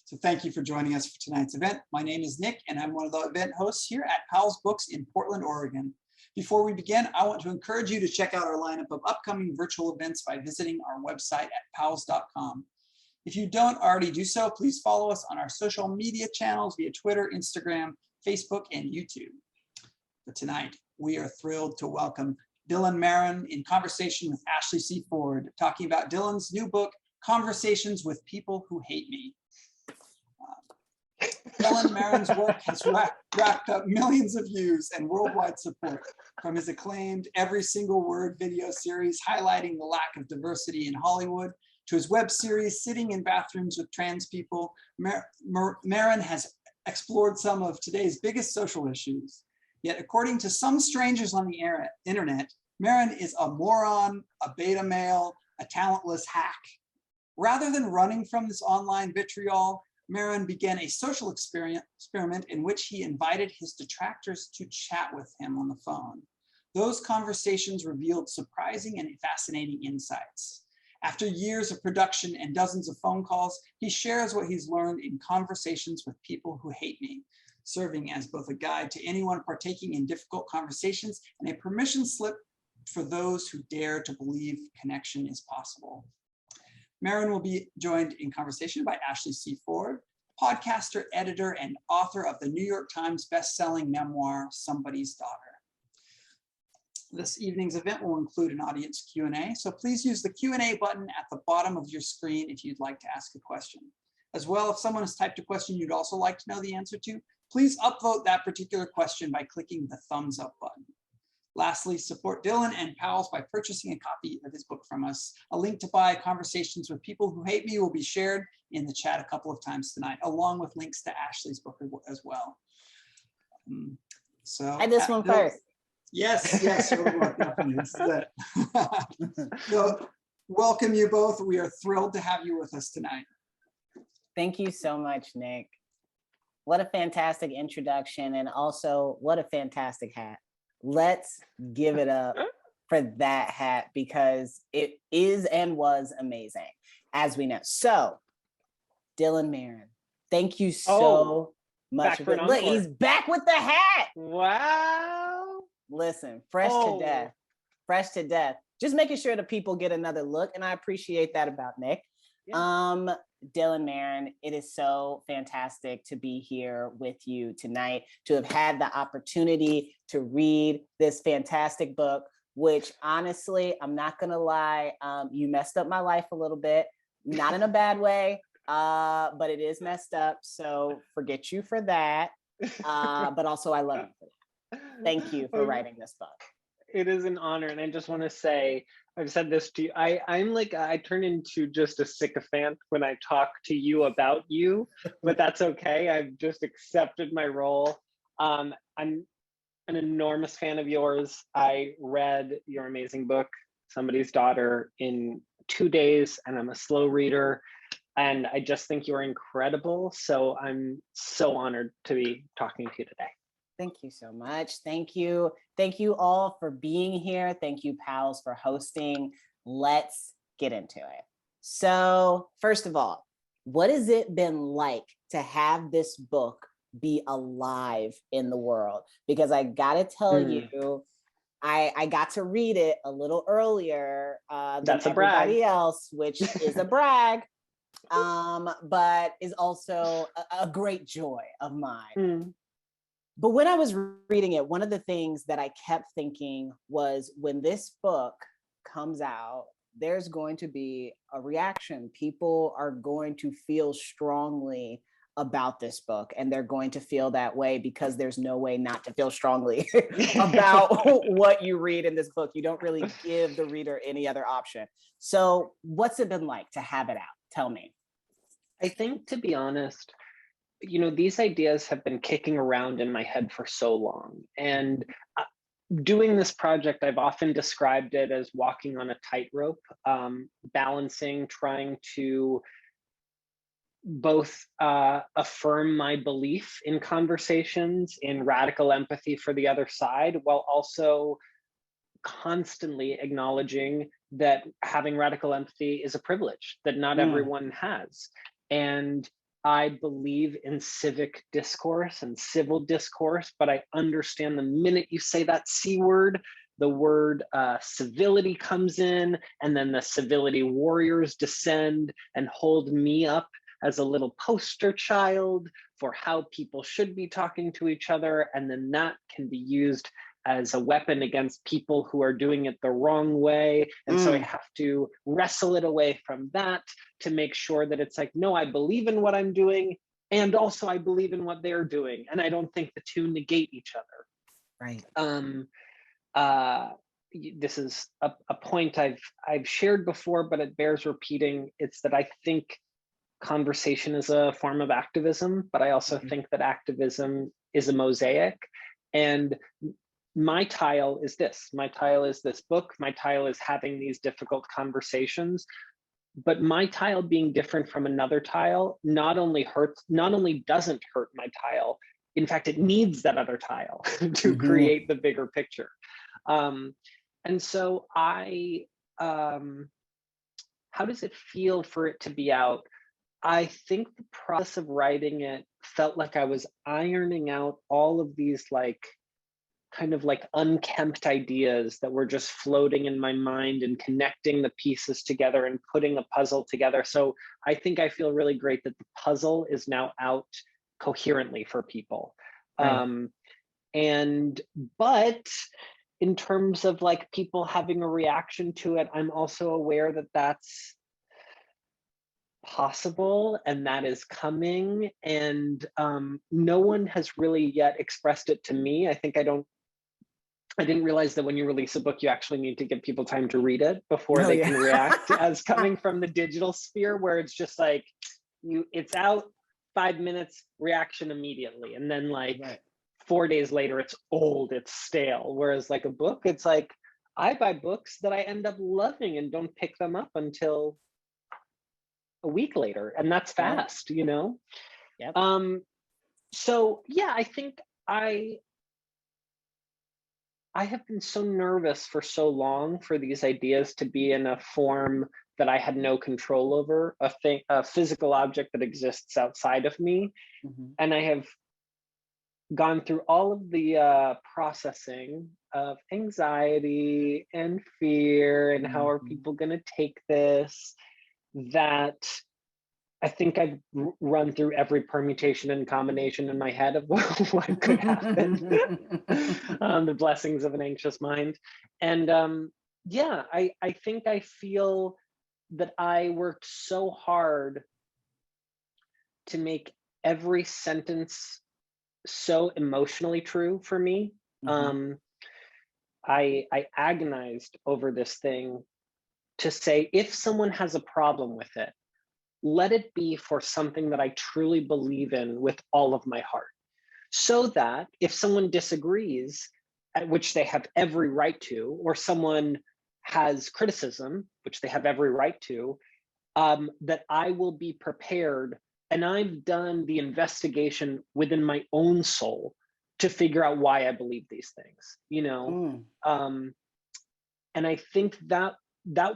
So thank you for joining us for tonight's event. My name is Nick, and I'm one of the event hosts here at Powell's Books in Portland, Oregon. Before we begin, I want to encourage you to check out our lineup of upcoming virtual events by visiting our website at powells.com. If you don't already do so, please follow us on our social media channels via Twitter, Instagram, Facebook, and YouTube. But tonight, we are thrilled to welcome Dylan Marron in conversation with Ashley C. Ford, talking about Dylan's new book, Conversations with People Who Hate Me. Dylan Marron's work has racked up millions of views and worldwide support, from his acclaimed Every Single Word video series highlighting the lack of diversity in Hollywood, to his web series Sitting in Bathrooms with Trans People. Marron has explored some of today's biggest social issues. Yet, according to some strangers on the internet, Marron is a moron, a beta male, a talentless hack. Rather than running from this online vitriol, Marron began a social experiment in which he invited his detractors to chat with him on the phone. Those conversations revealed surprising and fascinating insights. After years of production and dozens of phone calls, he shares what he's learned in Conversations with People Who Hate Me, serving as both a guide to anyone partaking in difficult conversations and a permission slip for those who dare to believe connection is possible. Marron will be joined in conversation by Ashley C. Ford, podcaster, editor, and author of the New York Times best-selling memoir, Somebody's Daughter. This evening's event will include an audience Q&A, so please use the Q&A button at the bottom of your screen if you'd like to ask a question. As well, if someone has typed a question you'd also like to know the answer to, please upvote that particular question by clicking the thumbs up button. Lastly, support Dylan and Powell's by purchasing a copy of his book from us. A link to buy Conversations with People Who Hate Me will be shared in the chat a couple of times tonight, along with links to Ashley's book as well. And this one first. Yes, definitely. This is it. So, welcome you both. We are thrilled to have you with us tonight. Thank you so much, Nick. What a fantastic introduction, and also what a fantastic hat. Let's give it up for that hat, because it is and was amazing, as we know. So, Dylan Marron, thank you so much. Look, he's back with the hat. Wow. Listen, fresh to death. Just making sure the people get another look, and I appreciate that about Nick. Yeah. Dylan Marron, it is so fantastic to be here with you tonight, to have had the opportunity to read this fantastic book, which honestly, I'm not gonna lie, you messed up my life a little bit, not in a bad way, but it is messed up, so forget you for that, but also I love you for that. Thank you for writing this book. It is an honor, and I just want to say, I've said this to you, I turn into just a sycophant when I talk to you about you, but that's okay. I've just accepted my role. I'm an enormous fan of yours. I read your amazing book, Somebody's Daughter, in 2 days, and I'm a slow reader, and I just think you're incredible. So I'm so honored to be talking to you today. Thank you so much. Thank you. Thank you all for being here. Thank you, Powell's, for hosting. Let's get into it. So first of all, what has it been like to have this book be alive in the world? Because I gotta tell you, I got to read it a little earlier than everybody else, which is a brag, but is also a great joy of mine. But when I was reading it, one of the things that I kept thinking was, when this book comes out, there's going to be a reaction. People are going to feel strongly about this book, and they're going to feel that way because there's no way not to feel strongly about what you read in this book. You don't really give the reader any other option. So what's it been like to have it out? Tell me. I think, to be honest, you know, these ideas have been kicking around in my head for so long. And doing this project, I've often described it as walking on a tightrope, balancing, trying to both affirm my belief in conversations, in radical empathy for the other side, while also constantly acknowledging that having radical empathy is a privilege that not everyone has. And I believe in civic discourse and civil discourse, but I understand the minute you say that C word, the word civility comes in, and then the civility warriors descend and hold me up as a little poster child for how people should be talking to each other. And then that can be used as a weapon against people who are doing it the wrong way. And so I have to wrestle it away from that to make sure that it's like, no, I believe in what I'm doing. And also I believe in what they're doing. And I don't think the two negate each other. Right. This is a point I've shared before, but it bears repeating. It's that I think conversation is a form of activism, but I also think that activism is a mosaic. And my tile is this. My tile is this book. My tile is having these difficult conversations. But my tile being different from another tile not only doesn't hurt my tile, in fact, it needs that other tile to create the bigger picture. And so how does it feel for it to be out? I think the process of writing it felt like I was ironing out all of these kind of unkempt ideas that were just floating in my mind and connecting the pieces together and putting a puzzle together. So I think I feel really great that the puzzle is now out coherently for people. Right. But in terms of people having a reaction to it, I'm also aware that that's possible and that is coming. And no one has really yet expressed it to me. I didn't realize that when you release a book, you actually need to give people time to read it before they can react, as coming from the digital sphere where it's just it's out, 5 minutes, reaction immediately. And then 4 days later, it's old, it's stale. Whereas a book, it's I buy books that I end up loving and don't pick them up until a week later. And that's fast, Yep. So yeah, I think I have been so nervous for so long for these ideas to be in a form that I had no control over, a physical object that exists outside of me. And I have gone through all of the processing of anxiety and fear and how are people going to take this, that I think I've run through every permutation and combination in my head of what could happen. The blessings of an anxious mind. And I think I feel that I worked so hard to make every sentence so emotionally true for me. I agonized over this thing to say, if someone has a problem with it, let it be for something that I truly believe in with all of my heart. So that if someone disagrees, at which they have every right to, or someone has criticism, which they have every right to, that I will be prepared. And I've done the investigation within my own soul to figure out why I believe these things, and I think that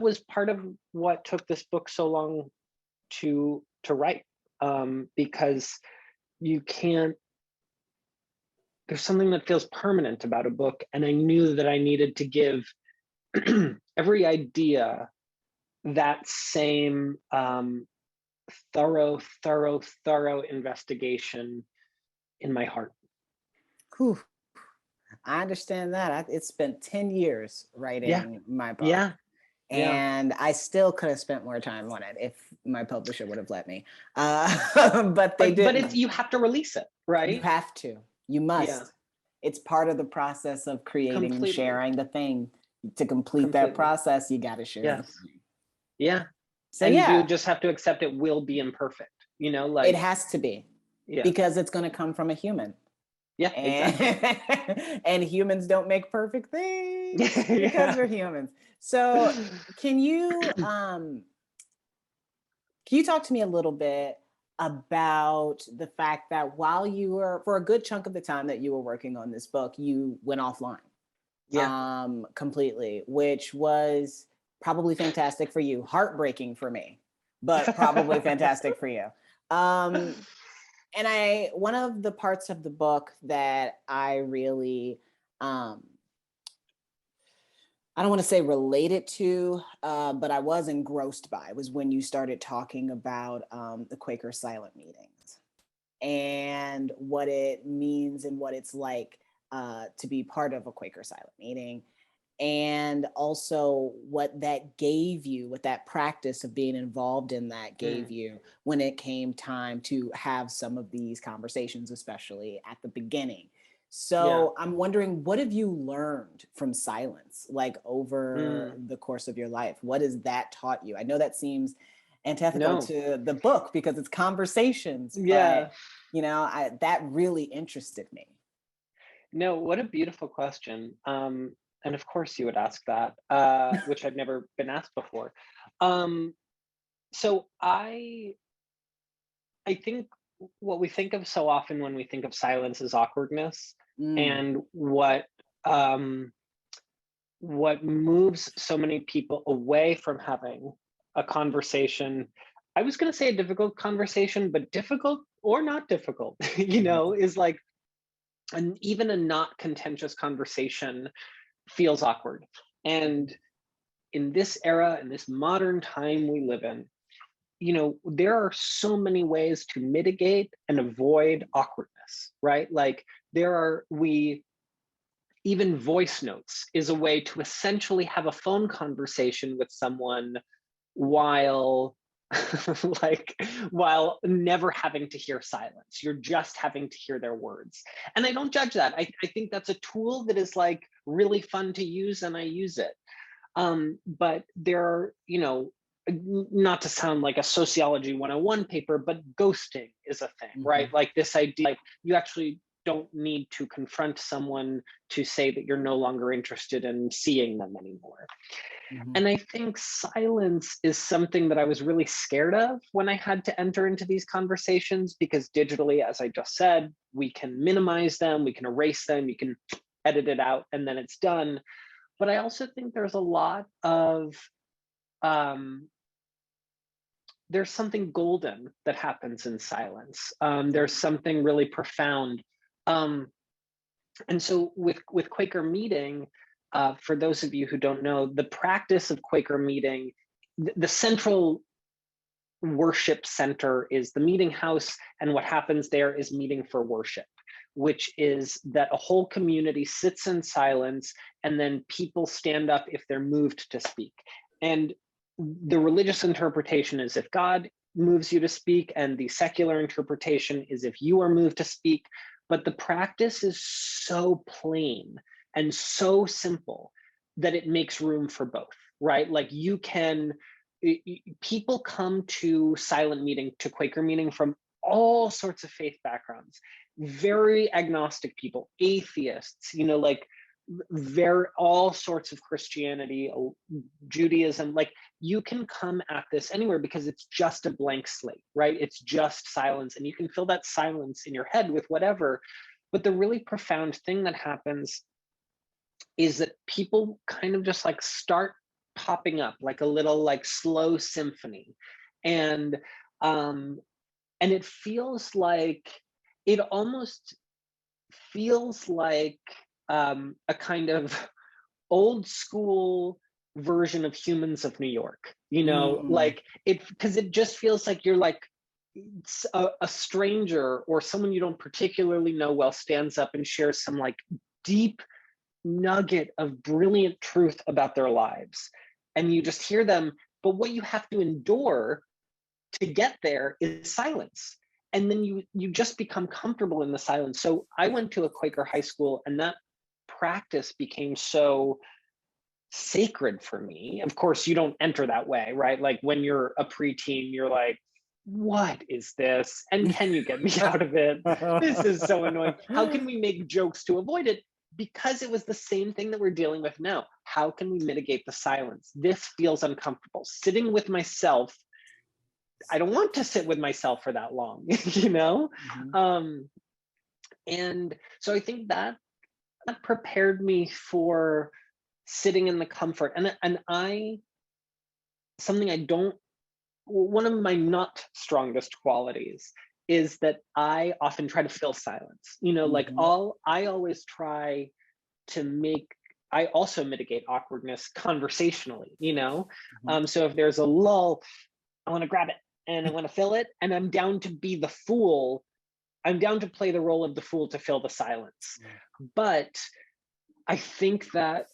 was part of what took this book so long to write, because you can't, there's something that feels permanent about a book, and I knew that I needed to give every idea that same thorough investigation in my heart. Whew. I understand that. It's been 10 years writing my book. Yeah. And I still could have spent more time on it if my publisher would have let me. But they didn't. But you have to release it, right? You have to. You must. Yeah. It's part of the process of creating and sharing the thing. To complete that process, you got to share. Yes. Yeah. So you just have to accept it will be imperfect. It has to be. Yeah. Because it's going to come from a human. Yeah, exactly. And humans don't make perfect things because we're humans. So can you talk to me a little bit about the fact that while you were, for a good chunk of the time that you were working on this book, you went offline completely, which was probably fantastic for you, heartbreaking for me, but probably fantastic for you. And one of the parts of the book that I really, I don't want to say related to, but I was engrossed by, was when you started talking about the Quaker silent meetings and what it means and what it's like to be part of a Quaker silent meeting. And also what that gave you, what that practice of being involved in that gave you when it came time to have some of these conversations, especially at the beginning. So I'm wondering, what have you learned from silence, like over the course of your life? What has that taught you? I know that seems antithetical to the book because it's conversations, but you know, that really interested me. No, what a beautiful question. And of course you would ask that, which I've never been asked before. So I think what we think of so often when we think of silence is awkwardness, and what moves so many people away from having a conversation. I was going to say a difficult conversation, but difficult or not difficult, you know, is like, and even a not contentious conversation feels awkward. And in this era, in this modern time we live in, you know, there are so many ways to mitigate and avoid awkwardness, right? Like even voice notes is a way to essentially have a phone conversation with someone while while never having to hear silence. You're just having to hear their words. And I don't judge that. I think that's a tool that is like really fun to use, and I use it. But there are, you know, not to sound like a sociology 101 paper, but ghosting is a thing, right? Like this idea, like you actually don't need to confront someone to say that you're no longer interested in seeing them anymore. And I think silence is something that I was really scared of when I had to enter into these conversations, because digitally, as I just said, we can minimize them, we can erase them, you can edit it out, and then it's done. But I also think there's a lot of, there's something golden that happens in silence. There's something really profound. And so with Quaker meeting, for those of you who don't know, the practice of Quaker meeting, the central worship center is the meeting house, and what happens there is meeting for worship, which is that a whole community sits in silence, and then people stand up if they're moved to speak. And the religious interpretation is if God moves you to speak, and the secular interpretation is if you are moved to speak. But the practice is so plain and so simple that it makes room for both, right? Like you can, people come to silent meeting, to Quaker meeting from all sorts of faith backgrounds, very agnostic people, atheists, you know, like all sorts of Christianity, Judaism, like you can come at this anywhere because it's just a blank slate, right? It's just silence, and you can fill that silence in your head with whatever. But the really profound thing that happens is that people kind of just like start popping up like a little like slow symphony. And it feels like, it almost feels like a kind of old school version of Humans of New York, you know, like it, because it just feels like you're like a stranger or someone you don't particularly know well stands up and shares some like deep nugget of brilliant truth about their lives, and you just hear them. But what you have to endure to get there is silence. And then you just become comfortable in the silence. So I went to a Quaker high school, and that practice became so sacred for me. Of course, you don't enter that way, right? Like when you're a preteen, you're like, what is this? And can you get me out of it? This is so annoying. How can we make jokes to avoid it? Because it was the same thing that we're dealing with now. How can we mitigate the silence? This feels uncomfortable. Sitting with myself, I don't want to sit with myself for that long, you know? And so I think that prepared me for sitting in the comfort. And something I don't one of my not strongest qualities is that I often try to fill silence. Like Mhm. I always try to make, I also mitigate awkwardness conversationally, Mhm. So if there's a lull, I want to grab it and I want to fill it, and I'm down to be the fool. I'm down to play the role of the fool to fill the silence. But I think that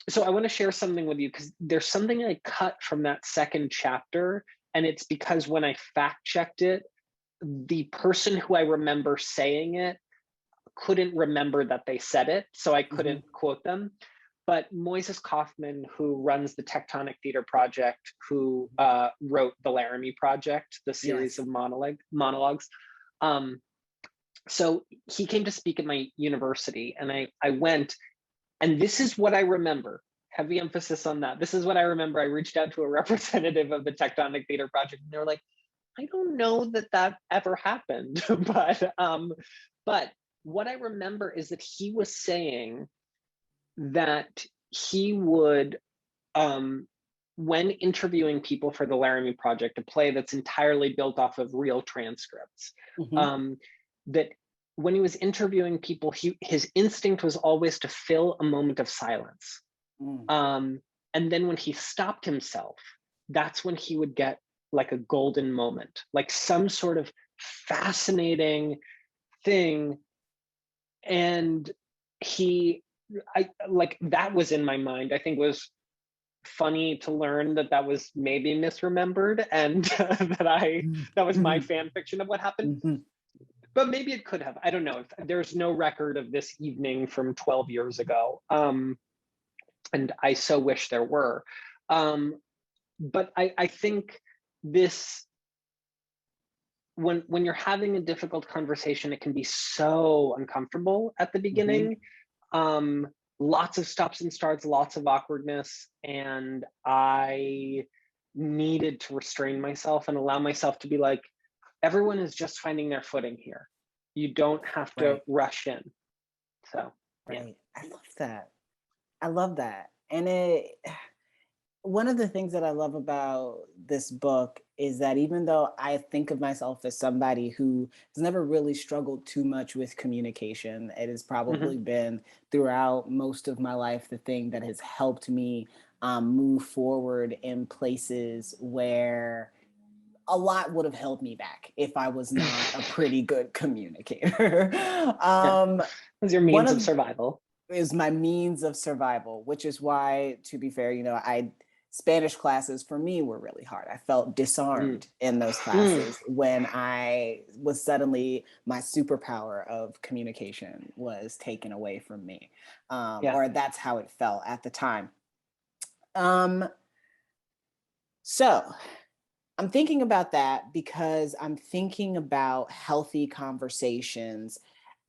so I want to share something with you, because there's something I cut from that second chapter, and it's because when I fact checked it, the person who I remember saying it couldn't remember that they said it, so I couldn't Mhm. quote them. But Moises Kaufman, who runs the Tectonic Theater Project, who wrote the Laramie Project, the series Yes. of monologues, um, so he came to speak at my university, and I went, and this is what I remember. Heavy emphasis on that. This is what I remember. I reached out to a representative of the Tectonic Theater Project, and they were like, I don't know that that ever happened, but what I remember is that he was saying that he would, when interviewing people for the Laramie Project, a play that's entirely built off of real transcripts, Mhm. um, that when he was interviewing people, his instinct was always to fill a moment of silence. Mm. Um, and then when he stopped himself, that's when he would get like a golden moment, like some sort of fascinating thing. And he, I like, that was in my mind. I think was funny to learn that that was maybe misremembered, and that was my Mhm. fan fiction of what happened. Mhm. But maybe it could have. I don't know. There's no record of this evening from 12 years ago. And I so wish there were. But I think this, when you're having a difficult conversation, it can be so uncomfortable at the Mhm. beginning. Um, Lots of stops and starts, lots of awkwardness, and I needed to restrain myself and allow myself to be like, everyone is just finding their footing here. You don't have to Right. rush in. So yeah. Right. I love that. I love that. And it one of the things that I love about this book is that even though I think of myself as somebody who has never really struggled too much with communication, it has Hmm. probably been throughout most of my life the thing that has helped me move forward in places where a lot would have held me back if I was not a pretty good communicator. Yeah. What's your One means of of survival? is my means of survival, which is why, to be fair, I Spanish classes for me were really hard. I felt Mm. disarmed in those Mm. classes when I was suddenly my superpower of communication was taken away from me, Yeah. or that's how it felt at the time. Um, so I'm thinking about that because I'm thinking about healthy conversations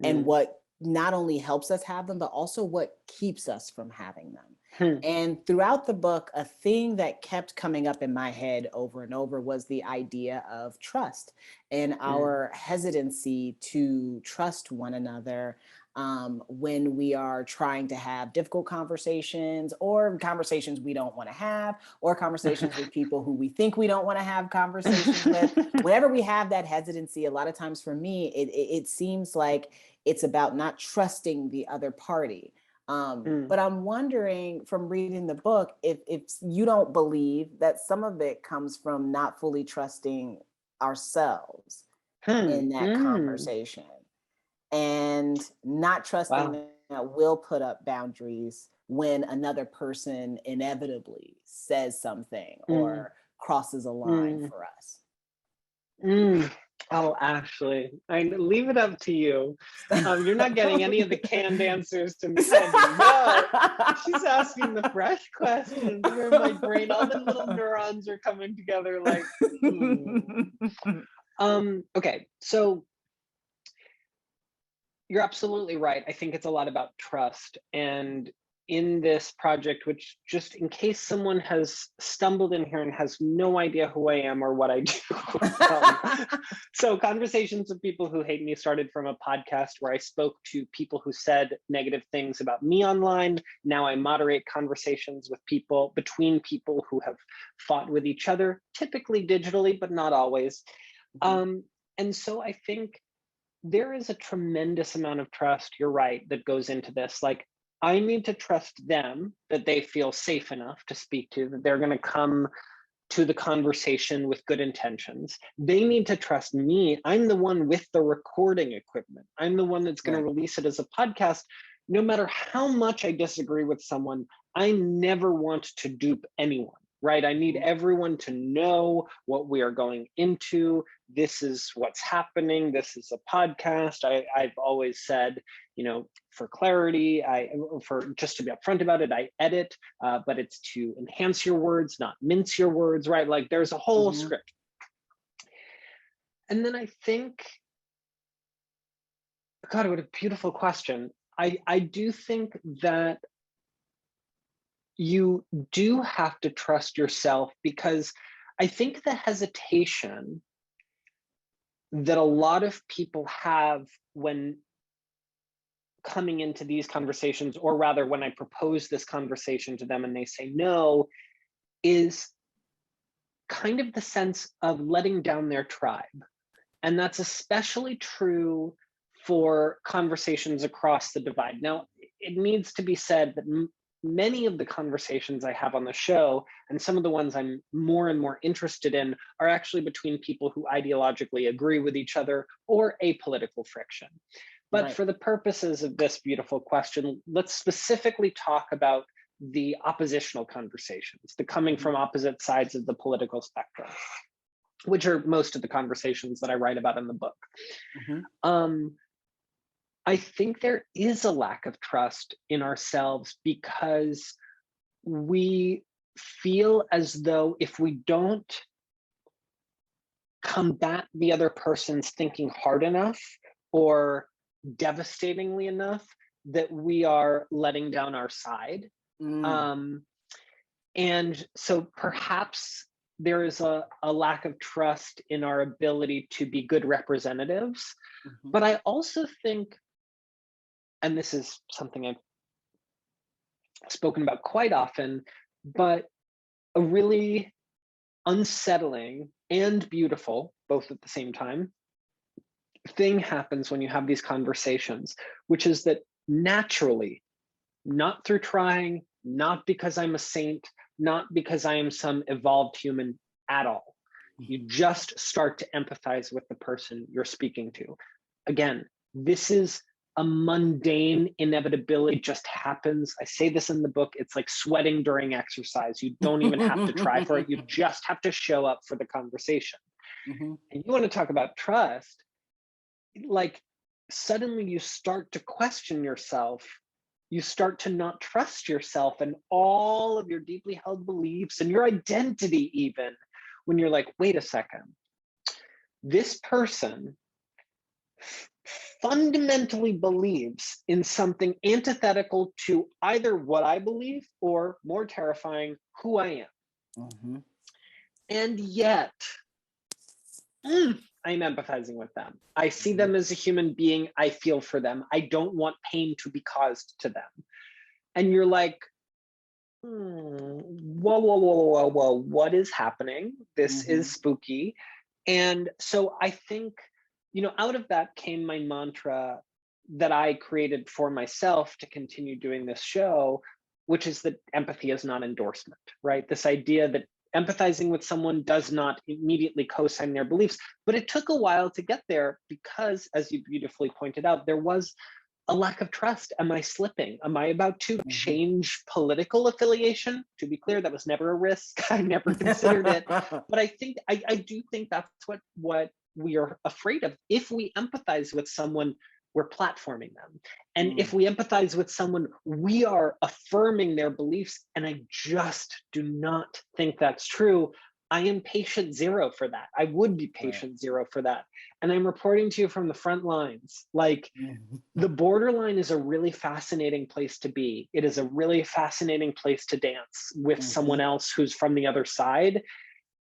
and Mm. what not only helps us have them, but also what keeps us from having them. Hmm. And throughout the book, a thing that kept coming up in my head over and over was the idea of trust and Mm. our hesitancy to trust one another when we are trying to have difficult conversations or conversations we don't want to have or conversations with people who we think we don't want to have conversations with. Whenever we have that hesitancy, a lot of times for me, it seems like it's about not trusting the other party. Mm. But I'm wondering from reading the book if you don't believe that some of it comes from not fully trusting ourselves Hmm. in that Mm. conversation and not trusting Wow. that we'll put up boundaries when another person inevitably says something Mm. or crosses a line Mm. for us. Mm. Oh, Ashley, I leave it up to you. You're not getting any of the canned answers to me. I had to know. She's asking the fresh questions where my brain, all the little neurons are coming together like, hmm. Okay, so you're absolutely right. I think it's a lot about trust. And in this project, which, just in case someone has stumbled in here and has no idea who I am or what I do. So Conversations with People Who Hate Me started from a podcast where I spoke to people who said negative things about me online. Now I moderate conversations with people, between people who have fought with each other, typically digitally, but not always. And so I think there is a tremendous amount of trust, you're right, that goes into this. Like, I need to trust them that they feel safe enough to speak to, that they're going to come to the conversation with good intentions. They need to trust me. I'm the one with the recording equipment. I'm the one that's going to release it as a podcast. No matter how much I disagree with someone, I never want to dupe anyone, right? I need everyone to know what we are going into. This is what's happening. This is a podcast. I've always said, you know, for clarity, for just to be upfront about it, I edit, but it's to enhance your words, not mince your words, right? Like, there's a whole script. And then I think, God, what a beautiful question. I do think that you do have to trust yourself, because I think the hesitation that a lot of people have when coming into these conversations, or rather when I propose this conversation to them and they say no, is kind of the sense of letting down their tribe. And that's especially true for conversations across the divide. Now, it needs to be said that many of the conversations I have on the show, and some of the ones I'm more and more interested in, are actually between people who ideologically agree with each other or apolitical friction. But for the purposes of this beautiful question, let's specifically talk about the oppositional conversations, the coming from opposite sides of the political spectrum, which are most of the conversations that I write about in the book. I think there is a lack of trust in ourselves, because we feel as though if we don't combat the other person's thinking hard enough or devastatingly enough, that we are letting down our side. And so perhaps there is a lack of trust in our ability to be good representatives. But I also think, and this is something I've spoken about quite often, but a really unsettling and beautiful, both at the same time, thing happens when you have these conversations, which is that naturally, not through trying, not because I'm a saint, not because I am some evolved human at all, you just start to empathize with the person you're speaking to. Again, this is a mundane inevitability, just happens. I say this in the book, it's like sweating during exercise. You don't even have to try for it. You just have to show up for the conversation. And you want to talk about trust, like, suddenly you start to question yourself. You start to not trust yourself and all of your deeply held beliefs and your identity, even when you're like, wait a second, this person fundamentally believes in something antithetical to either what I believe or, more terrifying, who I am. And yet, I'm empathizing with them. I see them as a human being. I feel for them. I don't want pain to be caused to them. And you're like, whoa, what is happening? This is spooky. And so I think, you know, out of that came my mantra that I created for myself to continue doing this show, which is that empathy is not endorsement, right? This idea that empathizing with someone does not immediately co-sign their beliefs, but it took a while to get there because, as you beautifully pointed out, there was a lack of trust. Am I slipping? Am I about to change political affiliation? To be clear, that was never a risk. I never considered it. But I think, I do think that's what we are afraid of. If we empathize with someone, we're platforming them. And if we empathize with someone, we are affirming their beliefs. And I just do not think that's true. I am patient zero for that. I would be patient zero for that. And I'm reporting to you from the front lines. Like, the borderline is a really fascinating place to be. It is a really fascinating place to dance with someone else who's from the other side.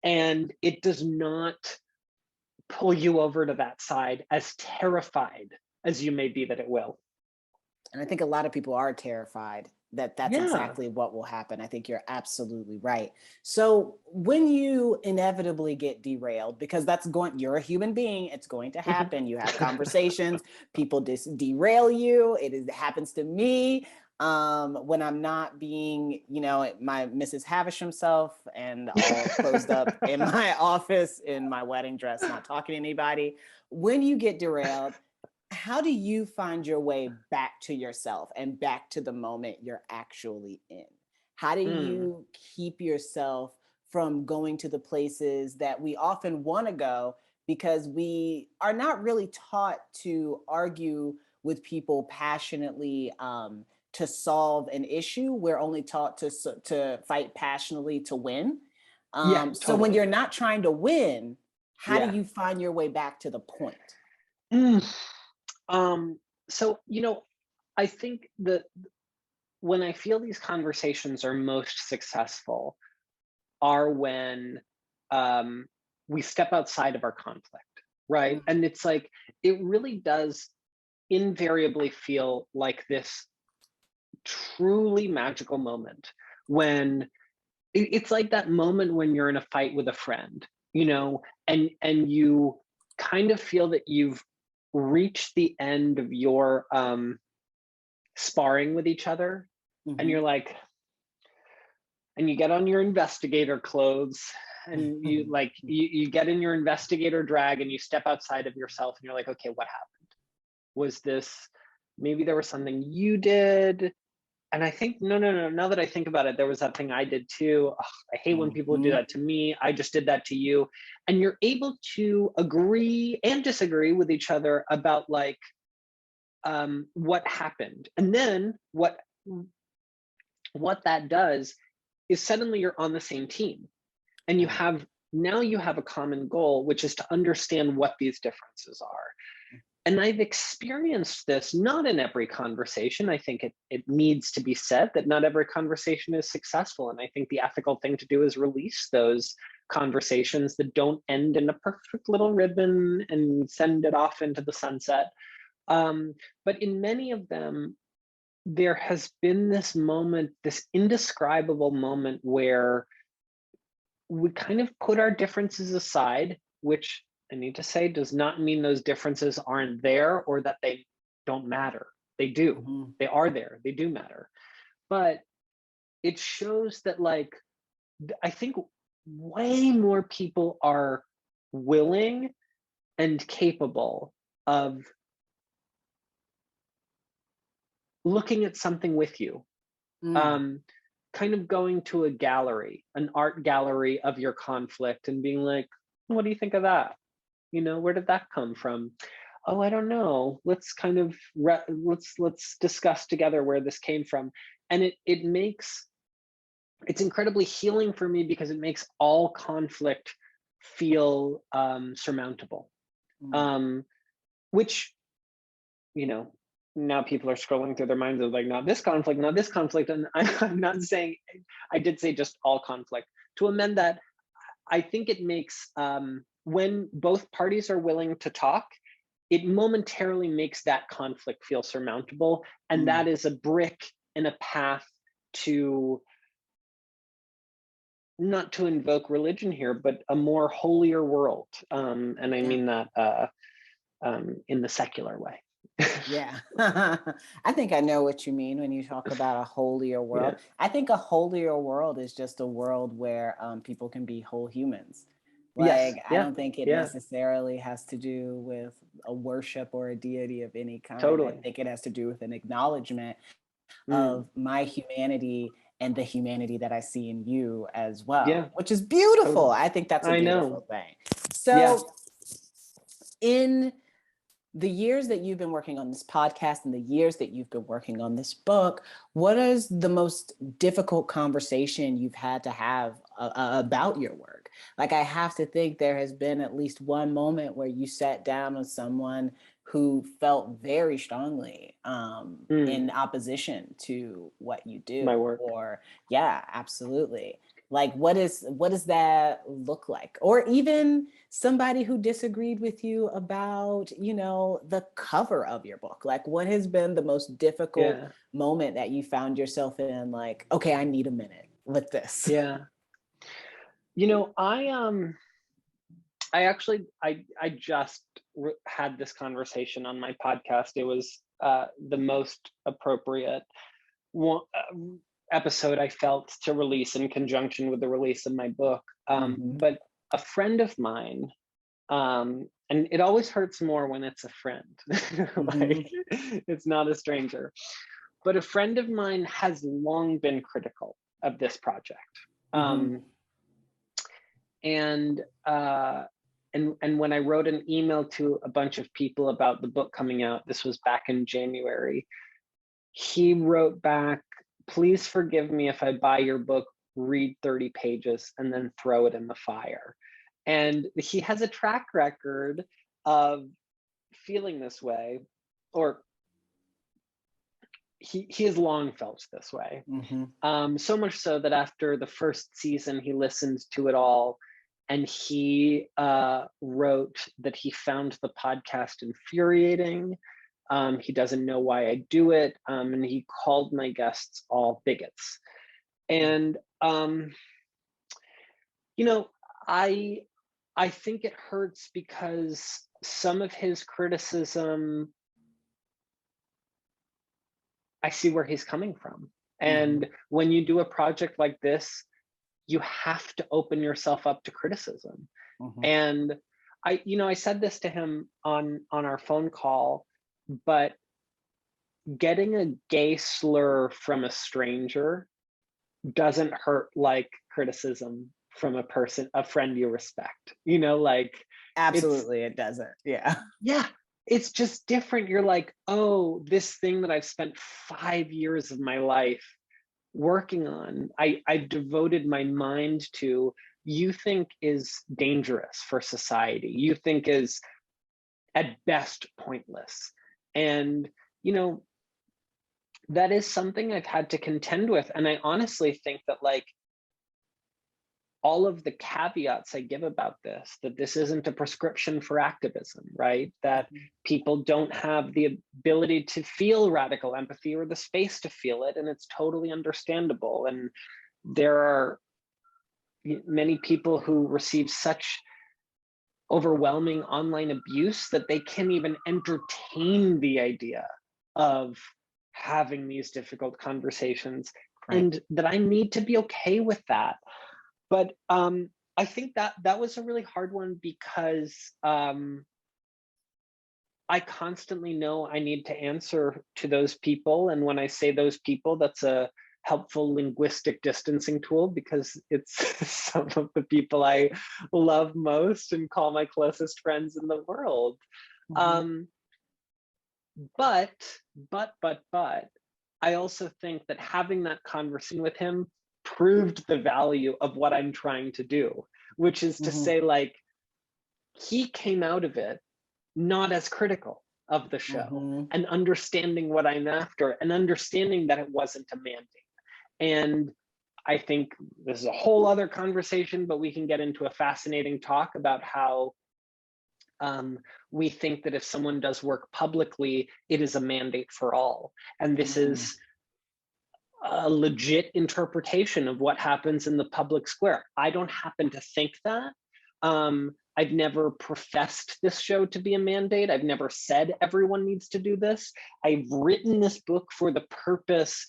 And it does not pull you over to that side, as terrified as you may be that it will. And I think a lot of people are terrified that that's Yeah. exactly what will happen. I think you're absolutely right. So when you inevitably get derailed, because you're a human being, it's going to happen. You have conversations, people derail you. It happens to me when I'm not being, my Mrs. Havisham self and all closed up in my office in my wedding dress, not talking to anybody. When you get derailed, how do you find your way back to yourself and back to the moment you're actually in? How do you keep yourself from going to the places that we often want to go, because we are not really taught to argue with people passionately to solve an issue? We're only taught to fight passionately to win. So when you're not trying to win, how do you find your way back to the point? So, I think that when I feel these conversations are most successful are when we step outside of our conflict, right? And it's like, it really does invariably feel like this truly magical moment when it's like that moment when you're in a fight with a friend, and you kind of feel that you've reached the end of your sparring with each other, and you're like, and you get on your investigator clothes, and you get in your investigator drag, and you step outside of yourself, and you're like, okay, what happened? Was this, maybe there was something you did? And I think, no, now that I think about it, there was that thing I did too. Ugh, I hate when people do that to me. I just did that to you. And you're able to agree and disagree with each other about what happened. And then what that does is suddenly you're on the same team. And you have a common goal, which is to understand what these differences are. And I've experienced this not in every conversation. I think it needs to be said that not every conversation is successful. And I think the ethical thing to do is release those conversations that don't end in a perfect little ribbon and send it off into the sunset. But in many of them, there has been this moment, this indescribable moment where we kind of put our differences aside, which I need to say does not mean those differences aren't there or that they don't matter. They do. They are there. They do matter. But it shows that, I think way more people are willing and capable of looking at something with you. Kind of going to a gallery, an art gallery of your conflict, and being like, what do you think of that? Where did that come from? Oh, I don't know. Let's kind of let's discuss together where this came from. And it's incredibly healing for me, because it makes all conflict feel surmountable. Which, now people are scrolling through their minds of like, not this conflict, not this conflict. And I'm not saying, I did say just all conflict. To amend that, I think it makes, when both parties are willing to talk, it momentarily makes that conflict feel surmountable. And that is a brick in a path to, not to invoke religion here, but a more holier world. And I mean that in the secular way. Yeah, I think I know what you mean when you talk about a holier world. Yeah. I think a holier world is just a world where people can be whole humans. Yes. I don't think it necessarily has to do with a worship or a deity of any kind. Totally. I think it has to do with an acknowledgement of my humanity and the humanity that I see in you as well, which is beautiful. Totally. I think that's a beautiful thing. So in the years that you've been working on this podcast and the years that you've been working on this book, what is the most difficult conversation you've had to have about your work? Like, I have to think there has been at least one moment where you sat down with someone who felt very strongly in opposition to what you do. My work. Or yeah, absolutely. Like, what does that look like? Or even somebody who disagreed with you about, the cover of your book. Like, what has been the most difficult moment that you found yourself in? Like, okay, I need a minute with this. Yeah. I just had this conversation on my podcast. It was the most appropriate one, episode I felt to release in conjunction with the release of my book. But a friend of mine, and it always hurts more when it's a friend, like it's not a stranger, but a friend of mine has long been critical of this project. And when I wrote an email to a bunch of people about the book coming out, this was back in January, he wrote back, "Please forgive me if I buy your book, read 30 pages, and then throw it in the fire." And he has a track record of feeling this way, or he has long felt this way. So much so that after the first season, he listened to it all, and he wrote that he found the podcast infuriating. He doesn't know why I do it, and he called my guests all bigots. And I think it hurts because some of his criticism, I see where he's coming from. And when you do a project like this, you have to open yourself up to criticism. And I said this to him on our phone call, but getting a gay slur from a stranger doesn't hurt like criticism from a friend you respect. Absolutely, it doesn't. Yeah, it's just different. You're like, oh, this thing that I've spent 5 years of my life working on, I've devoted my mind to, you think is dangerous for society, you think is at best pointless. And that is something I've had to contend with. And I honestly think that, like, all of the caveats I give about this, that this isn't a prescription for activism, right? That people don't have the ability to feel radical empathy or the space to feel it, and it's totally understandable. And there are many people who receive such overwhelming online abuse that they can't even entertain the idea of having these difficult conversations, and that I need to be okay with that. But I think that was a really hard one, because I constantly know I need to answer to those people. And when I say those people, that's a helpful linguistic distancing tool, because it's some of the people I love most and call my closest friends in the world. But I also think that having that conversation with him proved the value of what I'm trying to do, which is to say, like, he came out of it not as critical of the show, and understanding what I'm after, and understanding that it wasn't a mandate. And I think this is a whole other conversation, but we can get into a fascinating talk about how we think that if someone does work publicly, it is a mandate for all. And this is a legit interpretation of what happens in the public square. I don't happen to think that. I've never professed this show to be a mandate. I've never said everyone needs to do this. I've written this book for the purpose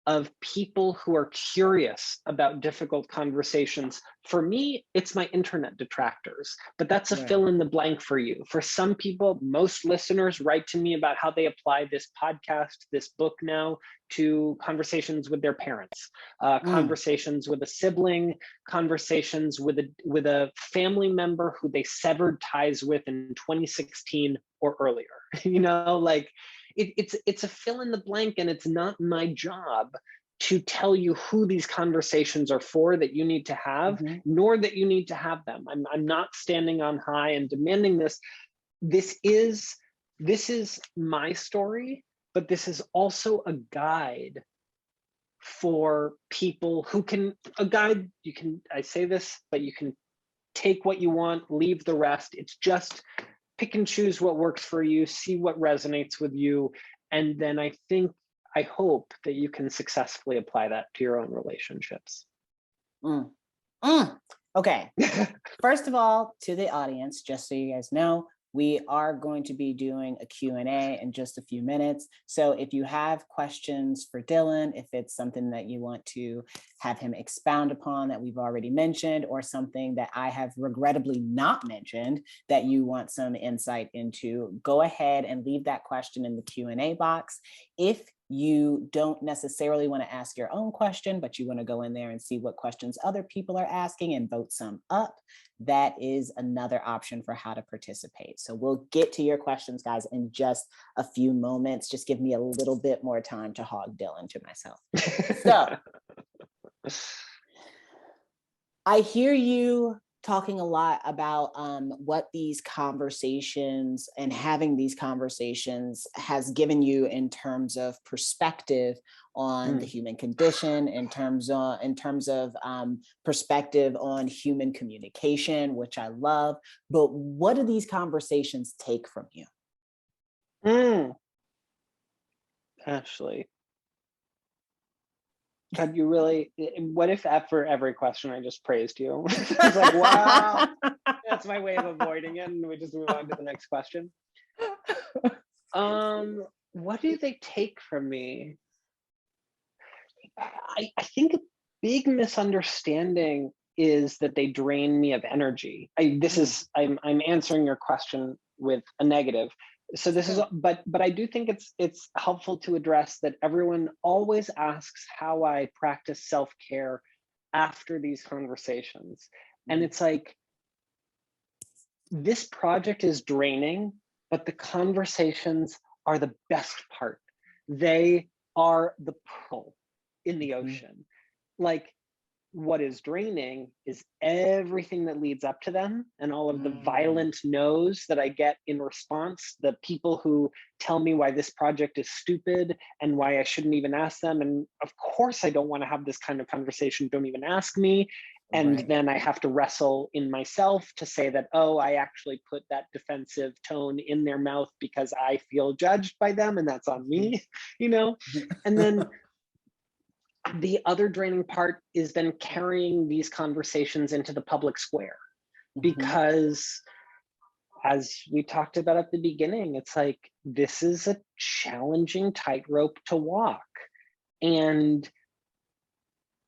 of people who are curious about difficult conversations. For me, it's my internet detractors, but that's a fill in the blank for you. For some people, most listeners write to me about how they apply this podcast, this book now, to conversations with their parents, conversations with a sibling, conversations with a family member who they severed ties with in 2016 or earlier. Like, it's a fill in the blank, and it's not my job to tell you who these conversations are for that you need to have, nor that you need to have them. I'm not standing on high and demanding this. This is my story, but this is also a guide for people who can, I say this, but you can take what you want, leave the rest. It's just pick and choose what works for you, see what resonates with you. And then I hope that you can successfully apply that to your own relationships. Okay. First of all, to the audience, just so you guys know, we are going to be doing a Q&A in just a few minutes. So if you have questions for Dylan, if it's something that you want to have him expound upon that we've already mentioned, or something that I have regrettably not mentioned that you want some insight into, go ahead and leave that question in the Q&A box. If you don't necessarily want to ask your own question, but you want to go in there and see what questions other people are asking and vote some up, that is another option for how to participate. So we'll get to your questions, guys, in just a few moments. Just give me a little bit more time to hog Dylan to myself. So I hear you talking a lot about what these conversations and having these conversations has given you in terms of perspective on the human condition, in terms of perspective on human communication, which I love. But what do these conversations take from you? Ashley, God, you really, what if after every question I just praised you? It's like, wow, that's my way of avoiding it, and we just move on to the next question. What do they take from me? I think a big misunderstanding is that they drain me of energy. I'm answering your question with a negative. So this is, but I do think it's helpful to address that everyone always asks how I practice self-care after these conversations. And it's like, this project is draining, but the conversations are the best part. They are the pearl in the ocean. Like, what is draining is everything that leads up to them and all of the violent no's that I get in response, the people who tell me why this project is stupid and why I shouldn't even ask them. And of course, I don't want to have this kind of conversation. Don't even ask me. And then I have to wrestle in myself to say that, oh, I actually put that defensive tone in their mouth because I feel judged by them, and that's on me, you know? And then the other draining part is then carrying these conversations into the public square, because as we talked about at the beginning, it's like, this is a challenging tightrope to walk. And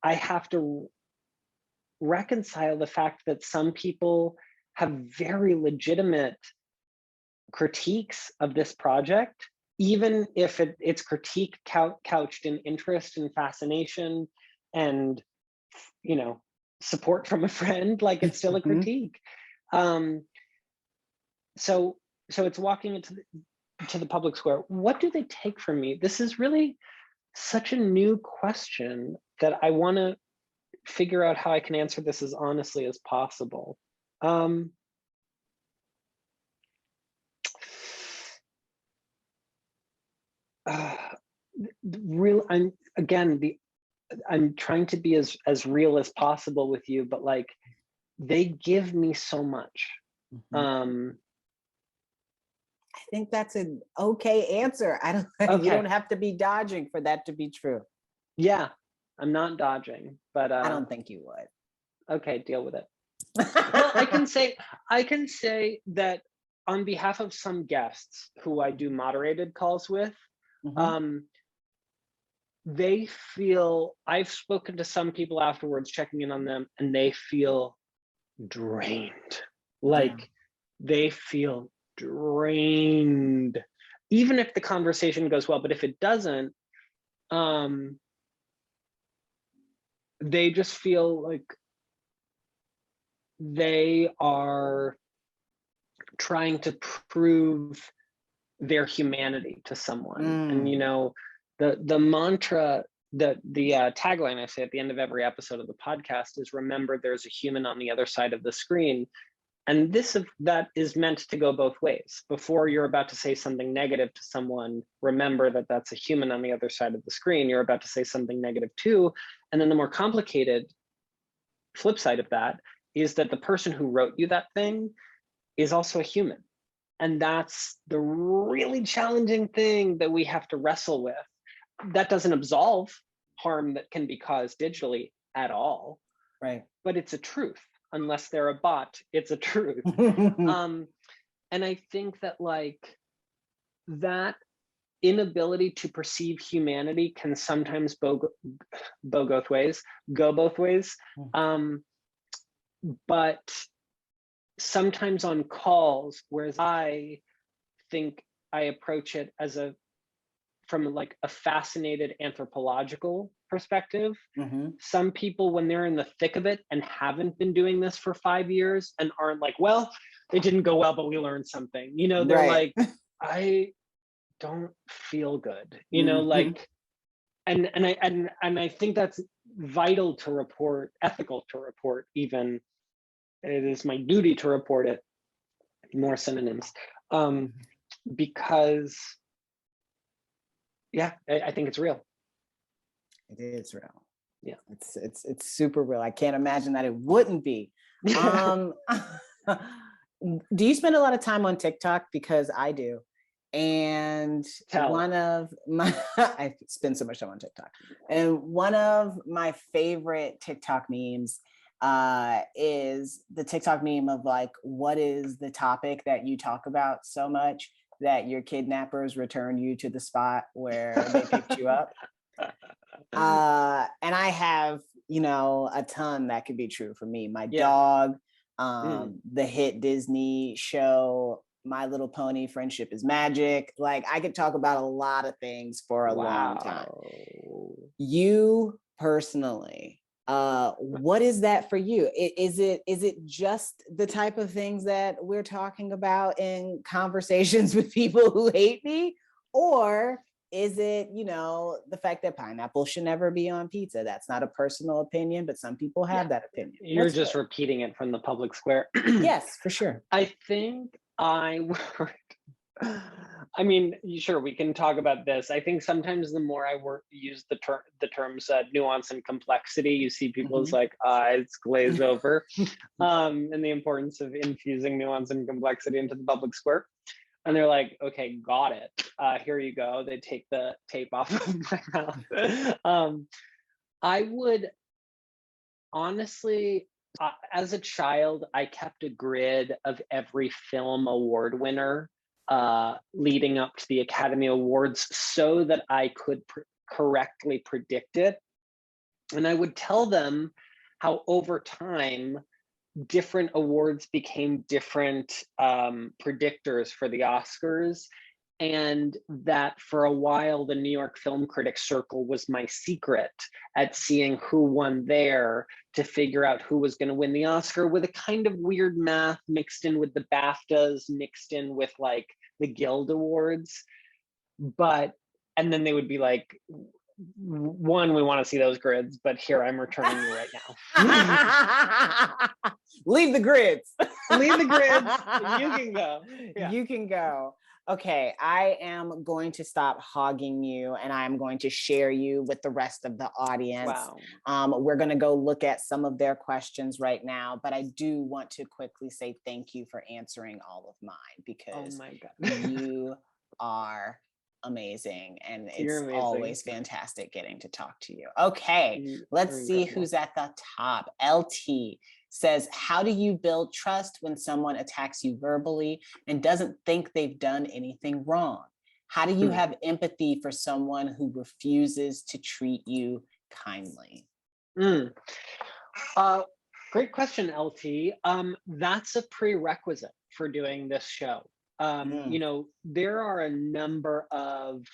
I have to reconcile the fact that some people have very legitimate critiques of this project, even if it's critique couched in interest and fascination and, you know, support from a friend, like it's still a critique. So it's walking into the public square. What do they take from me? This is really such a new question that I want to figure out how I can answer this as honestly as possible. I'm trying to be as real as possible with you, but like, they give me so much. I think that's an okay answer. You don't have to be dodging for that to be true. Yeah, I'm not dodging, but I don't think you would. Okay, deal with it. Well, I can say that on behalf of some guests who I do moderated calls with, they feel, I've spoken to some people afterwards checking in on them, and they feel drained. Like, they feel drained, even if the conversation goes well. But if it doesn't, they just feel like they are trying to prove their humanity to someone. And, you know, the mantra tagline I say at the end of every episode of the podcast is, remember there's a human on the other side of the screen. And that is meant to go both ways. Before you're about to say something negative to someone, remember that that's a human on the other side of the screen. You're about to say something negative too. And then the more complicated flip side of that is that the person who wrote you that thing is also a human. And that's the really challenging thing that we have to wrestle with. That doesn't absolve harm that can be caused digitally at all. Right. But it's a truth. Unless they're a bot, it's a truth. And I think that that inability to perceive humanity can sometimes go both ways. But sometimes on calls, whereas I think I approach it as from a fascinated anthropological perspective. Some people, when they're in the thick of it and haven't been doing this for 5 years and aren't well, it didn't go well, but we learned something. They're right. I don't feel good. And I think that's vital to report, ethical to report. Even it is my duty to report it. More synonyms, because. Yeah, I think it's real. It is real. Yeah, it's super real. I can't imagine that it wouldn't be. Do you spend a lot of time on TikTok? Because I do, and one of my I spend so much time on TikTok, and one of my favorite TikTok memes is the TikTok meme of what is the topic that you talk about so much that your kidnappers return you to the spot where they picked you up. And I have, a ton that could be true for me. My dog, the hit Disney show, My Little Pony, Friendship is Magic. I could talk about a lot of things for a long time. You personally, what is that for you? Is it just the type of things that we're talking about in conversations with people who hate me? Or is it, the fact that pineapple should never be on pizza? That's not a personal opinion, but some people have that opinion. You're just repeating it from the public square. Yes, for sure. I think sure, we can talk about this. I think sometimes the more I use the terms nuance and complexity, you see people's eyes glaze over, and the importance of infusing nuance and complexity into the public square. And they're like, okay, got it. Here you go. They take the tape off of my mouth. I would honestly, as a child, I kept a grid of every film award winner leading up to the Academy Awards so that I could correctly predict it. And I would tell them how over time, different awards became different predictors for the Oscars. And that for a while, the New York Film Critics Circle was my secret at seeing who won there to figure out who was going to win the Oscar, with a kind of weird math mixed in with the BAFTAs, mixed in with the Guild Awards. And then they would be like, one, we want to see those grids, but here, I'm returning you right now. Leave the grids. Leave the grids. You can go. Yeah. You can go. Okay, I am going to stop hogging you, and I'm going to share you with the rest of the audience. Wow. We're going to go look at some of their questions right now, but I do want to quickly say thank you for answering all of mine, because you are amazing, and it's always fantastic getting to talk to you. Okay, let's see who's at the top. LT says, how do you build trust when someone attacks you verbally and doesn't think they've done anything wrong? How do you have empathy for someone who refuses to treat you kindly? Great question, LT. That's a prerequisite for doing this show. There are a number of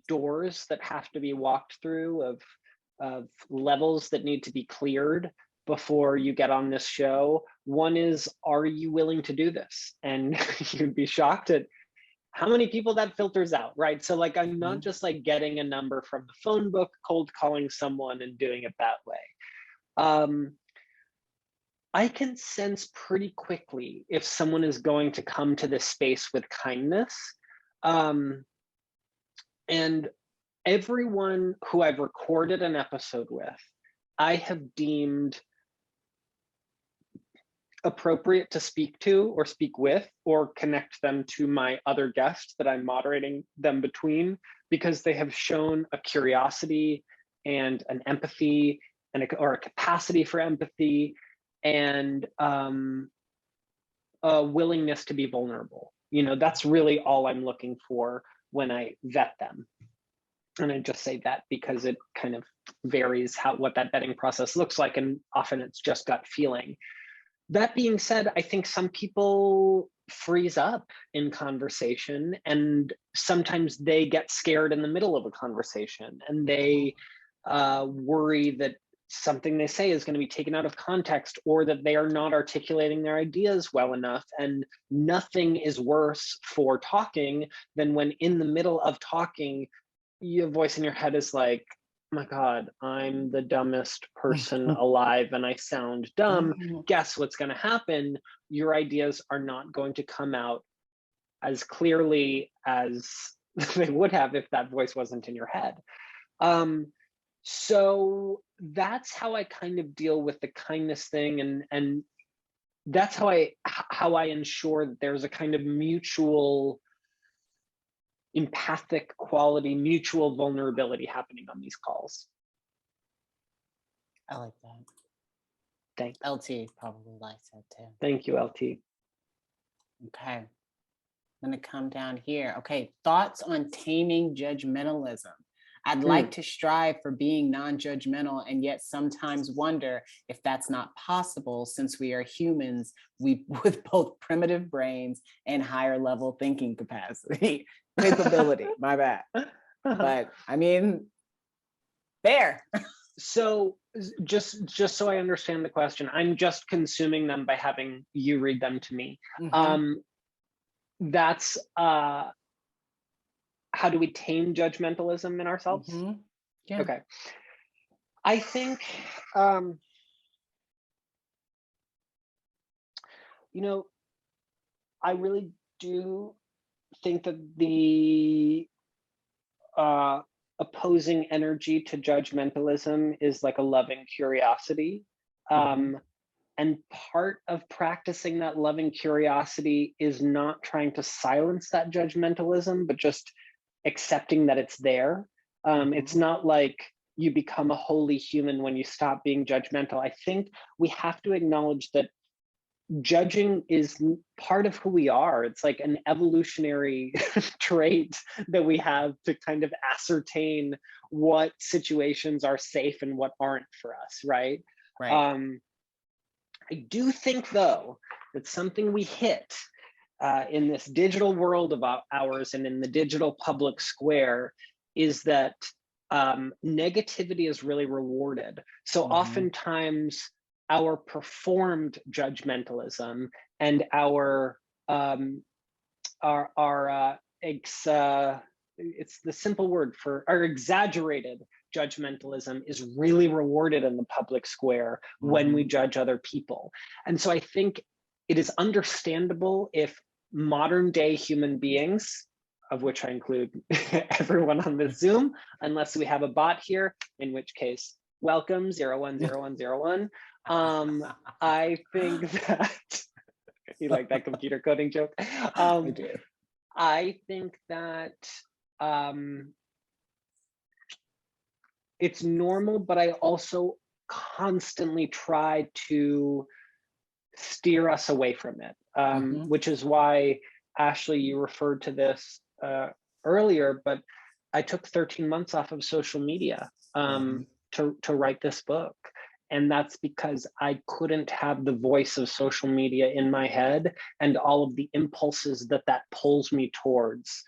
doors that have to be walked through, of levels that need to be cleared before you get on this show. One is, are you willing to do this? And you'd be shocked at how many people that filters out, right? So like, I'm not just like getting a number from the phone book, cold calling someone and doing it that way. I can sense pretty quickly if someone is going to come to this space with kindness. And everyone who I've recorded an episode with, I have deemed appropriate to speak to or speak with or connect them to my other guests that I'm moderating them between, because they have shown a curiosity and an empathy and or a capacity for empathy and a willingness to be vulnerable. You know, that's really all I'm looking for when I vet them. And I just say that because it kind of varies what that vetting process looks like, and often it's just gut feeling. That being said, I think some people freeze up in conversation, and sometimes they get scared in the middle of a conversation, and they worry that something they say is going to be taken out of context, or that they are not articulating their ideas well enough. And nothing is worse for talking than when in the middle of talking, your voice in your head is like, oh my God, I'm the dumbest person alive and I sound dumb. Guess what's going to happen? Your ideas are not going to come out as clearly as they would have if that voice wasn't in your head. So that's how I kind of deal with the kindness thing, and that's how I ensure that there's a kind of mutual empathic quality, mutual vulnerability happening on these calls. I like that. Thanks. LT probably likes that too. Thank you, LT. Okay. I'm going to come down here. Okay. Thoughts on taming judgmentalism. I'd like to strive for being non-judgmental, and yet sometimes wonder if that's not possible, since we are humans with both primitive brains and higher level thinking capacity. Capability, my bad. But I mean, there. So just so I understand the question, I'm just consuming them by having you read them to me. That's how do we tame judgmentalism in ourselves? Yeah. Okay. I think, you know, I really do think that the opposing energy to judgmentalism is like a loving curiosity. And part of practicing that loving curiosity is not trying to silence that judgmentalism, but just accepting that it's there. It's not like you become a holy human when you stop being judgmental. I think we have to acknowledge that judging is part of who we are. It's like an evolutionary trait that we have to kind of ascertain what situations are safe and what aren't for us, right? I do think, though, that something we hit in this digital world of ours and in the digital public square is that negativity is really rewarded. So oftentimes our performed judgmentalism and it's the simple word for our exaggerated judgmentalism is really rewarded in the public square when we judge other people. And so I think it is understandable if modern day human beings, of which I include everyone on this Zoom, unless we have a bot here, in which case, welcome 010101. I think that, you like that computer coding joke? I do. I think that it's normal, but I also constantly try to steer us away from it, which is why, Ashley, you referred to this earlier, but I took 13 months off of social media to write this book. And that's because I couldn't have the voice of social media in my head and all of the impulses that pulls me towards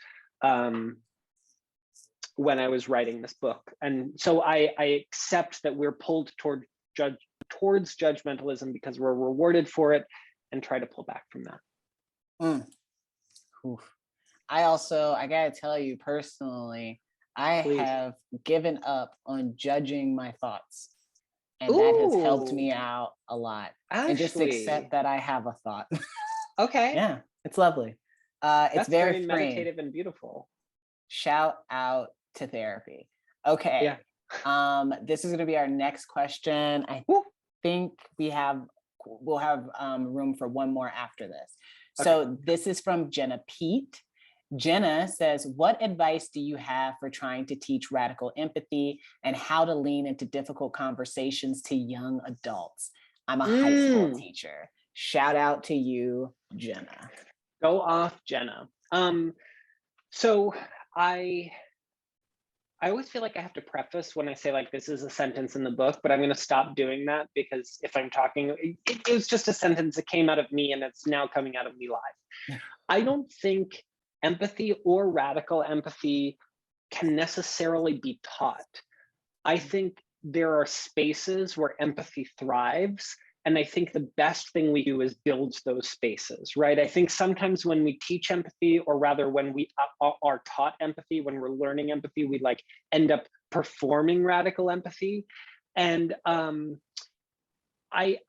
when I was writing this book. And so I accept that we're pulled towards judgmentalism because we're rewarded for it, and try to pull back from that. I gotta tell you personally, I Please. have given up on judging my thoughts. And that has helped me Ooh, out a lot. And just Ashley. accept that I have a thought. Okay. Yeah, it's lovely. It's That's very very freeing. meditative and beautiful. Shout out to therapy. Okay. Yeah. This is gonna be our next question. I think we'll have room for one more after this. So this is from Jenna Pete. Jenna says, what advice do you have for trying to teach radical empathy and how to lean into difficult conversations to young adults? I'm a high school teacher. Shout out to you, Jenna. Go off, Jenna. So I always feel like I have to preface when I say like this is a sentence in the book, but I'm going to stop doing that because if I'm talking, it was just a sentence that came out of me and it's now coming out of me live. I don't think empathy or radical empathy can necessarily be taught. I think there are spaces where empathy thrives. And I think the best thing we do is build those spaces, right? I think sometimes when we teach empathy, or rather when we are taught empathy, when we're learning empathy, we like end up performing radical empathy. And I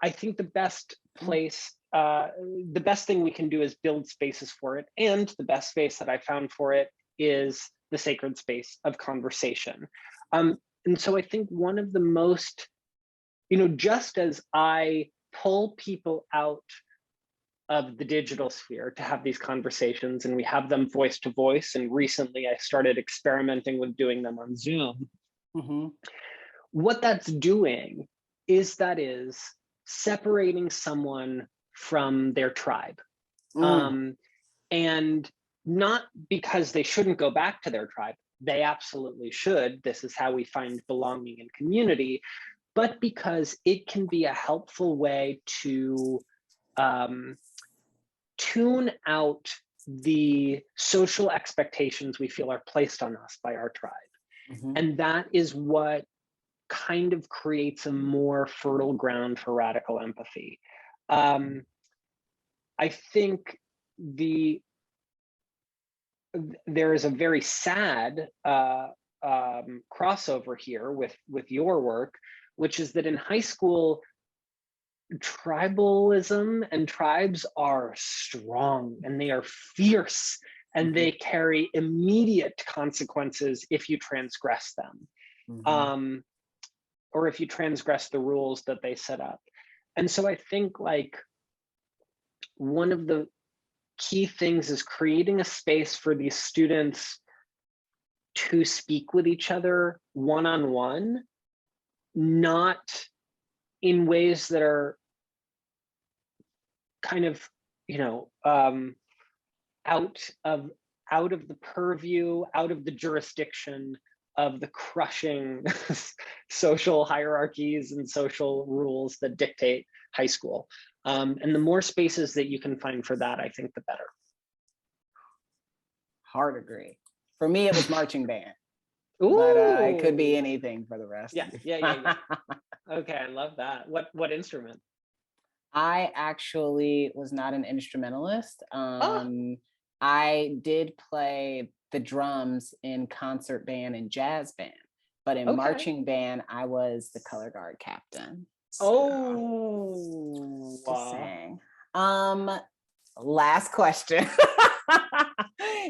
think the best place, the best thing we can do is build spaces for it. And the best space that I found for it is the sacred space of conversation. And so I think one of the most, just as I pull people out of the digital sphere to have these conversations and we have them voice to voice, and recently I started experimenting with doing them on Zoom. What that's doing is separating someone from their tribe. And not because they shouldn't go back to their tribe. They absolutely should. This is how we find belonging and community, but because it can be a helpful way to tune out the social expectations we feel are placed on us by our tribe. And that is what kind of creates a more fertile ground for radical empathy. I think there is a very sad crossover here with your work, which is that in high school, tribalism and tribes are strong and they are fierce and they carry immediate consequences if you transgress them. Or if you transgress the rules that they set up. And so I think like one of the key things is creating a space for these students to speak with each other one-on-one, not in ways that are kind of, out of the purview, out of the jurisdiction of the crushing social hierarchies and social rules that dictate high school. And the more spaces that you can find for that, I think the better. Hard agree. For me, it was marching band. Ooh. But it could be anything for the rest. Yeah. Okay, I love that. What instrument? I actually was not an instrumentalist. I did play the drums in concert band and jazz band, but in marching band, I was the color guard captain. So, just saying. Last question.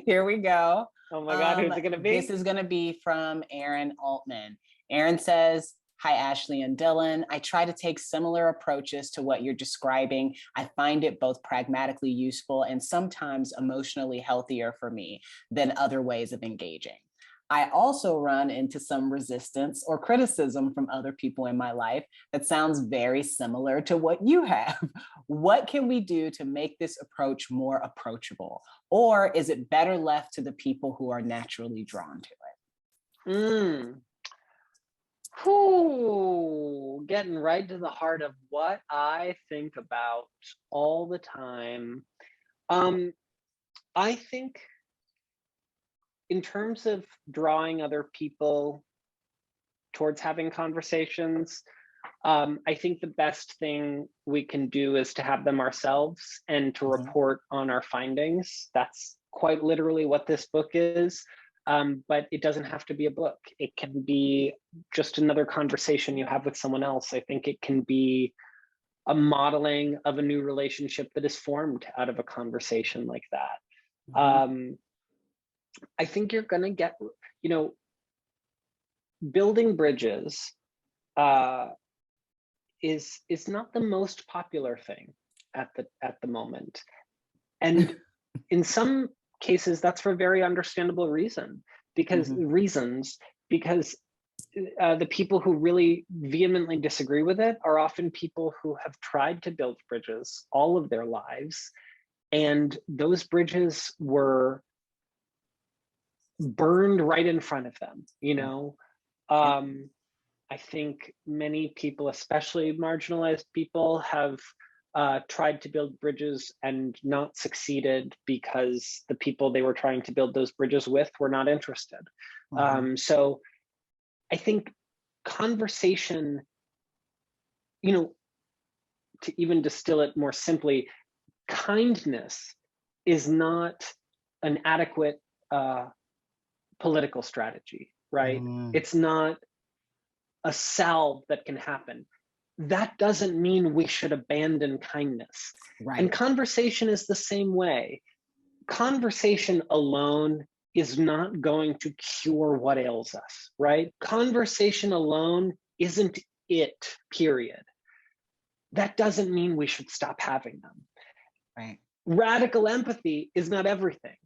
Here we go. Oh my God, who's it gonna be? This is gonna be from Aaron Altman. Aaron says, hi, Ashley and Dylan. I try to take similar approaches to what you're describing. I find it both pragmatically useful and sometimes emotionally healthier for me than other ways of engaging. I also run into some resistance or criticism from other people in my life that sounds very similar to what you have. What can we do to make this approach more approachable? Or is it better left to the people who are naturally drawn to it? Getting right to the heart of what I think about all the time. I think in terms of drawing other people towards having conversations, I think the best thing we can do is to have them ourselves and to report on our findings. That's quite literally what this book is. But it doesn't have to be a book. It can be just another conversation you have with someone else. I think it can be a modeling of a new relationship that is formed out of a conversation like that. I think you're going to get, building bridges is not the most popular thing at the moment, and in some cases that's for a very understandable reason, because the people who really vehemently disagree with it are often people who have tried to build bridges all of their lives, and those bridges were burned right in front of them. I think many people, especially marginalized people, have tried to build bridges and not succeeded because the people they were trying to build those bridges with were not interested. So I think conversation, to even distill it more simply, kindness is not an adequate political strategy, right? It's not a salve that can happen. That doesn't mean we should abandon kindness. Right. And conversation is the same way. Conversation alone is not going to cure what ails us, right? Conversation alone isn't it, period. That doesn't mean we should stop having them. Right. Radical empathy is not everything,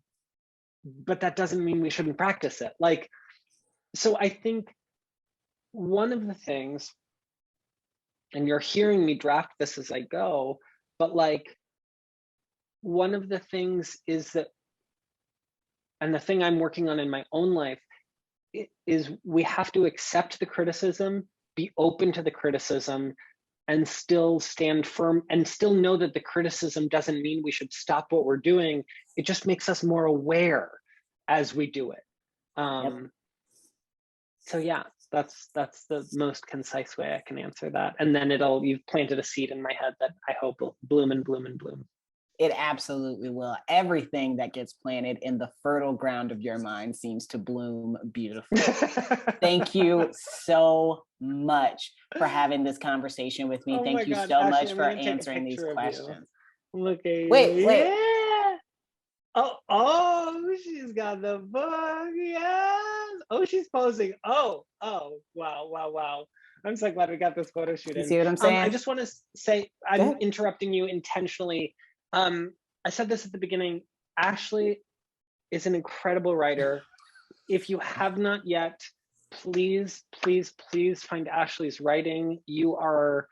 but that doesn't mean we shouldn't practice it. So I think one of the things, and you're hearing me draft this as I go, but one of the things is that, and the thing I'm working on in my own life, is we have to accept the criticism, be open to the criticism, and still stand firm, and still know that the criticism doesn't mean we should stop what we're doing. It just makes us more aware as we do it. So yeah, that's the most concise way I can answer that. And then you've planted a seed in my head that I hope will bloom and bloom and bloom. It absolutely will. Everything that gets planted in the fertile ground of your mind seems to bloom beautifully. Thank you so much for having this conversation with me. Thank you so much for answering these questions. Look at wait. Yeah. Oh, she's got the book. Yes. Oh, she's posing. Oh, wow. I'm so glad we got this photo shoot in. You see what I'm saying? I just want to say, I'm interrupting you intentionally. I said this at the beginning. Ashley is an incredible writer. If you have not yet, please find Ashley's writing. You are,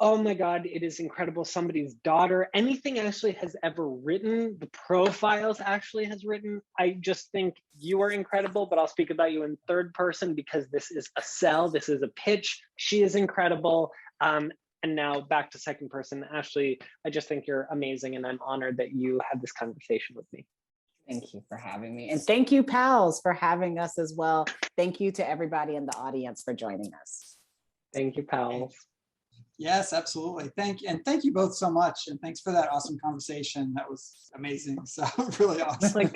oh my God, it is incredible. Somebody's daughter. Anything Ashley has ever written, the profiles Ashley has written, I just think you are incredible, but I'll speak about you in third person because this is a sell, this is a pitch. She is incredible. And now back to second person. Ashley, I just think you're amazing, and I'm honored that you had this conversation with me. Thank you for having me. And thank you, pals, for having us as well. Thank you to everybody in the audience for joining us. Thank you, pals. Yes, absolutely. Thank you both so much. And thanks for that awesome conversation. That was amazing. So really awesome.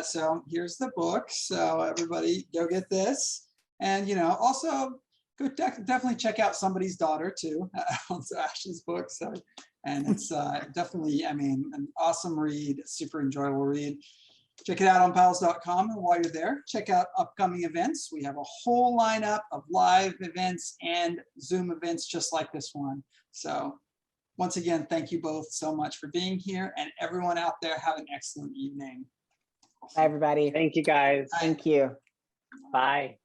So here's the book. So everybody go get this. And, also go definitely check out Somebody's Daughter too. Also Ashley's book. So, and it's definitely, an awesome read, super enjoyable read. Check it out on powells.com, and while you're there, check out upcoming events. We have a whole lineup of live events and Zoom events just like this one. So once again, thank you both so much for being here, and everyone out there, have an excellent evening. Bye, everybody. Thank you, guys. Thank you. Bye.